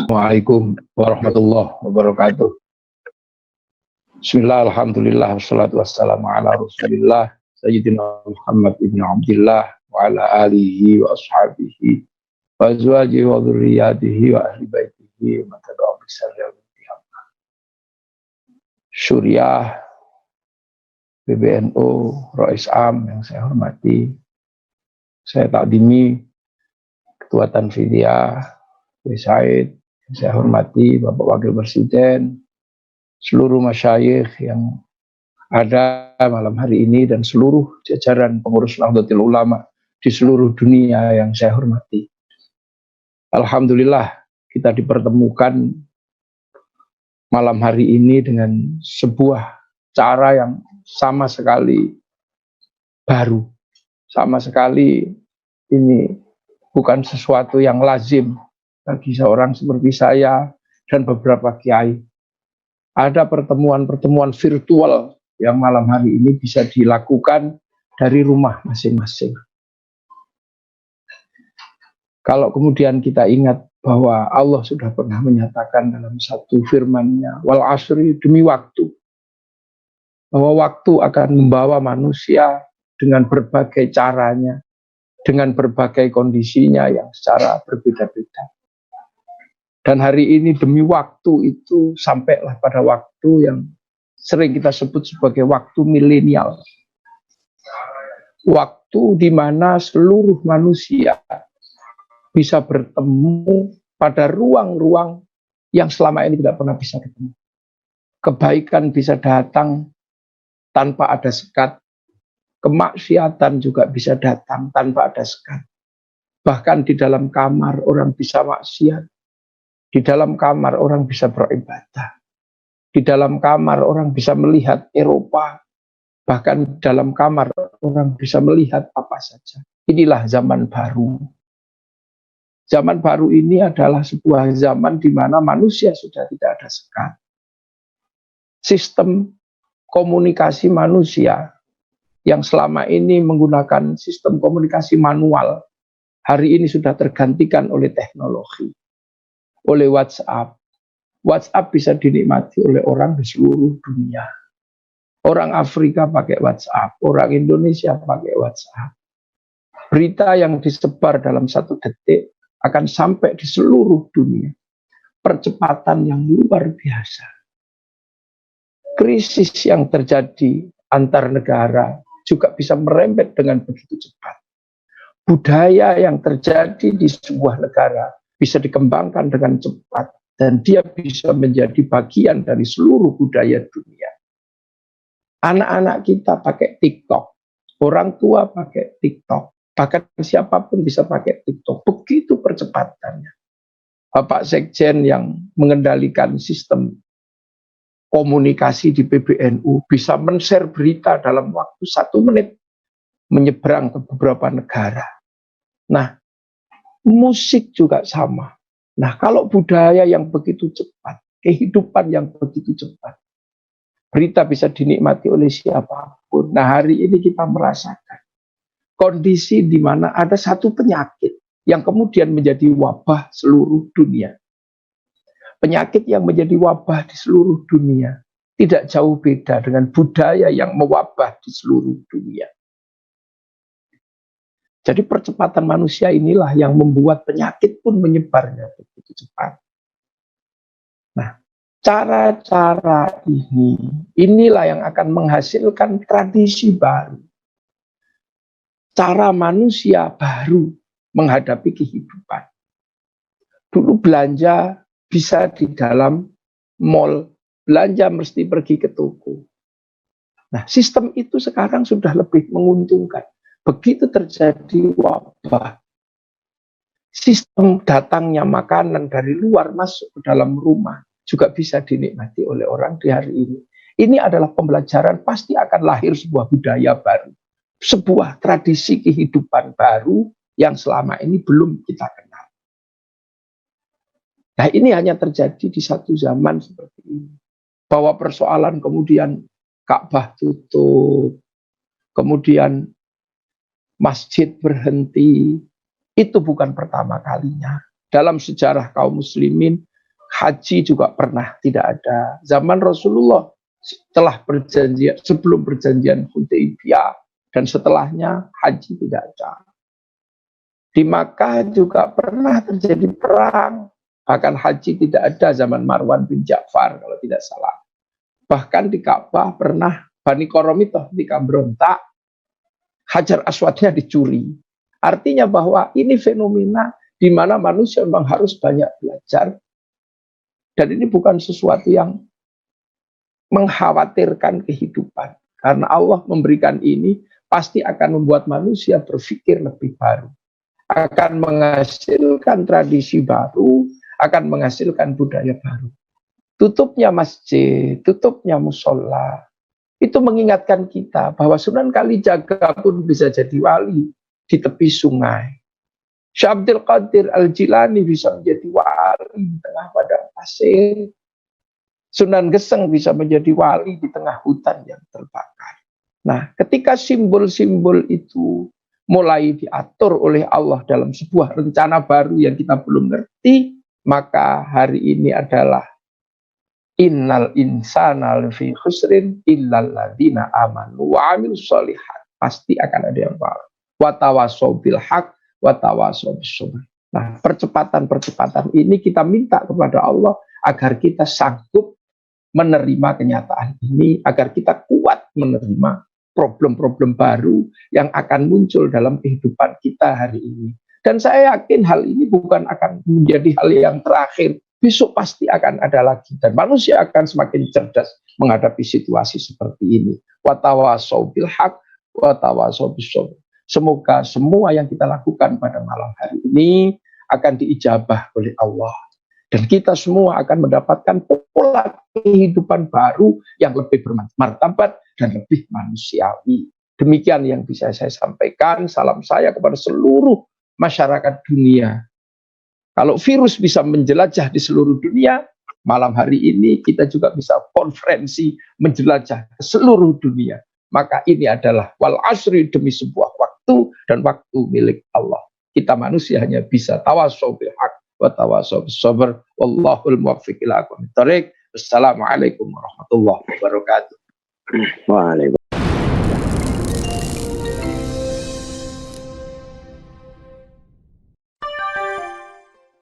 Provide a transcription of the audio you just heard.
Assalamualaikum warahmatullahi wabarakatuh. Bismillah, alhamdulillah, wassalatu wassalamu ala rasulillah Sayyidina Muhammad ibn Abdillah wa ala alihi wa ashabihi wa azwajihi wa dhurriyyatihi wa ahli baitihi wa tabi'ahum bi ihsan ila yaumil qiyamah. Syuriah PBNU Rais Am yang saya hormati, saya takdimi Ketua Tanfidiyah Said, yang saya hormati Bapak Wakil Presiden, seluruh masyayikh yang ada malam hari ini dan seluruh jajaran pengurus Nahdlatul Ulama di seluruh dunia yang saya hormati. Alhamdulillah kita dipertemukan malam hari ini dengan sebuah cara yang sama sekali baru, sama sekali ini bukan sesuatu yang lazim bagi seorang seperti saya dan beberapa kiai. Ada pertemuan-pertemuan virtual yang malam hari ini bisa dilakukan dari rumah masing-masing. Kalau kemudian kita ingat bahwa Allah sudah pernah menyatakan dalam satu firman-Nya, wal asri, demi waktu, bahwa waktu akan membawa manusia dengan berbagai caranya, dengan berbagai kondisinya yang secara berbeda-beda. Dan hari ini demi waktu itu sampailah pada waktu yang sering kita sebut sebagai waktu milenial. Waktu di mana seluruh manusia bisa bertemu pada ruang-ruang yang selama ini tidak pernah bisa ketemu. Kebaikan bisa datang tanpa ada sekat. Kemaksiatan juga bisa datang tanpa ada sekat. Bahkan di dalam kamar orang bisa maksiat. Di dalam kamar orang bisa beribadah. Di dalam kamar orang bisa melihat Eropa. Bahkan di dalam kamar orang bisa melihat apa saja. Inilah zaman baru. Zaman baru ini adalah sebuah zaman di mana manusia sudah tidak ada sekat. Sistem komunikasi manusia yang selama ini menggunakan sistem komunikasi manual, hari ini sudah tergantikan oleh teknologi. Oleh WhatsApp. WhatsApp bisa dinikmati oleh orang di seluruh dunia. Orang Afrika pakai WhatsApp, orang Indonesia pakai WhatsApp. Berita yang disebar dalam 1 detik akan sampai di seluruh dunia. Percepatan yang luar biasa. Krisis yang terjadi antar negara juga bisa merembet dengan begitu cepat. Budaya yang terjadi di sebuah negara bisa dikembangkan dengan cepat dan dia bisa menjadi bagian dari seluruh budaya dunia. Anak-anak kita pakai TikTok, orang tua pakai TikTok, bahkan siapapun bisa pakai TikTok. Begitu percepatannya. Bapak Sekjen yang mengendalikan sistem komunikasi di PBNU bisa men-share berita dalam waktu 1 menit menyeberang ke beberapa negara. Nah, musik juga sama. Nah, kalau budaya yang begitu cepat, kehidupan yang begitu cepat, berita bisa dinikmati oleh siapapun. Nah, hari ini kita merasakan kondisi di mana ada satu penyakit yang kemudian menjadi wabah seluruh dunia. Penyakit yang menjadi wabah di seluruh dunia tidak jauh beda dengan budaya yang mewabah di seluruh dunia. Jadi percepatan manusia inilah yang membuat penyakit pun menyebarnya begitu cepat. Nah, cara-cara inilah yang akan menghasilkan tradisi baru. Cara manusia baru menghadapi kehidupan. Dulu belanja bisa di dalam mall, belanja mesti pergi ke toko. Nah, sistem itu sekarang sudah lebih menguntungkan. Begitu terjadi wabah, sistem datangnya makanan dari luar masuk ke dalam rumah juga bisa dinikmati oleh orang di hari ini. Ini adalah pembelajaran, pasti akan lahir sebuah budaya baru. Sebuah tradisi kehidupan baru yang selama ini belum kita kenal. Nah, ini hanya terjadi di satu zaman seperti ini. Bahwa persoalan kemudian Ka'bah tutup, kemudian masjid berhenti, itu bukan pertama kalinya. Dalam sejarah kaum muslimin, Haji juga pernah tidak ada. Zaman Rasulullah sebelum perjanjian Hudaybiyah dan setelahnya haji tidak ada. Di Makkah juga pernah terjadi perang. Bahkan haji tidak ada zaman Marwan bin Ja'far kalau tidak salah. Bahkan di Ka'bah pernah Bani Quraidah ketika berontak, Hajar Aswadnya dicuri. Artinya bahwa ini fenomena di mana manusia memang harus banyak belajar. Dan ini bukan sesuatu yang mengkhawatirkan kehidupan. Karena Allah memberikan ini pasti akan membuat manusia berpikir lebih baru. Akan menghasilkan tradisi baru, akan menghasilkan budaya baru. Tutupnya masjid, tutupnya musola, itu mengingatkan kita bahwa Sunan Kalijaga pun bisa jadi wali di tepi sungai. Syekh Abdul Qadir Al-Jilani bisa menjadi wali di tengah padang pasir. Sunan Geseng bisa menjadi wali di tengah hutan yang terbakar. Nah, ketika simbol-simbol itu mulai diatur oleh Allah dalam sebuah rencana baru yang kita belum ngerti, maka hari ini adalah innal insana lafi khusrin illal ladzina amanu wa amilus sholihat. Pasti akan ada yang baru. Wa tawassaw bil haq wa tawassaw bis sabr. Nah, percepatan-percepatan ini kita minta kepada Allah agar kita sanggup menerima kenyataan ini, agar kita kuat menerima problem-problem baru yang akan muncul dalam kehidupan kita hari ini. Dan saya yakin hal ini bukan akan menjadi hal yang terakhir. Besok pasti akan ada lagi. Dan manusia akan semakin cerdas menghadapi situasi seperti ini. Wa tawassaw bil haq wa tawassaw bis sabr. Semoga semua yang kita lakukan pada malam hari ini akan diijabah oleh Allah. Dan kita semua akan mendapatkan pola kehidupan baru yang lebih bermartabat dan lebih manusiawi. Demikian yang bisa saya sampaikan. Salam saya kepada seluruh masyarakat dunia. Kalau virus bisa menjelajah di seluruh dunia, malam hari ini kita juga bisa konferensi menjelajah ke seluruh dunia. Maka ini adalah wal asri, demi sebuah waktu dan waktu milik Allah. Kita manusia hanya bisa tawassaw bil haq wa tawassaw bis sabr. Wallahul muwaffiq ila aqwamit thoriq. Wassalamualaikum warahmatullahi wabarakatuh. Waalaikumsalam.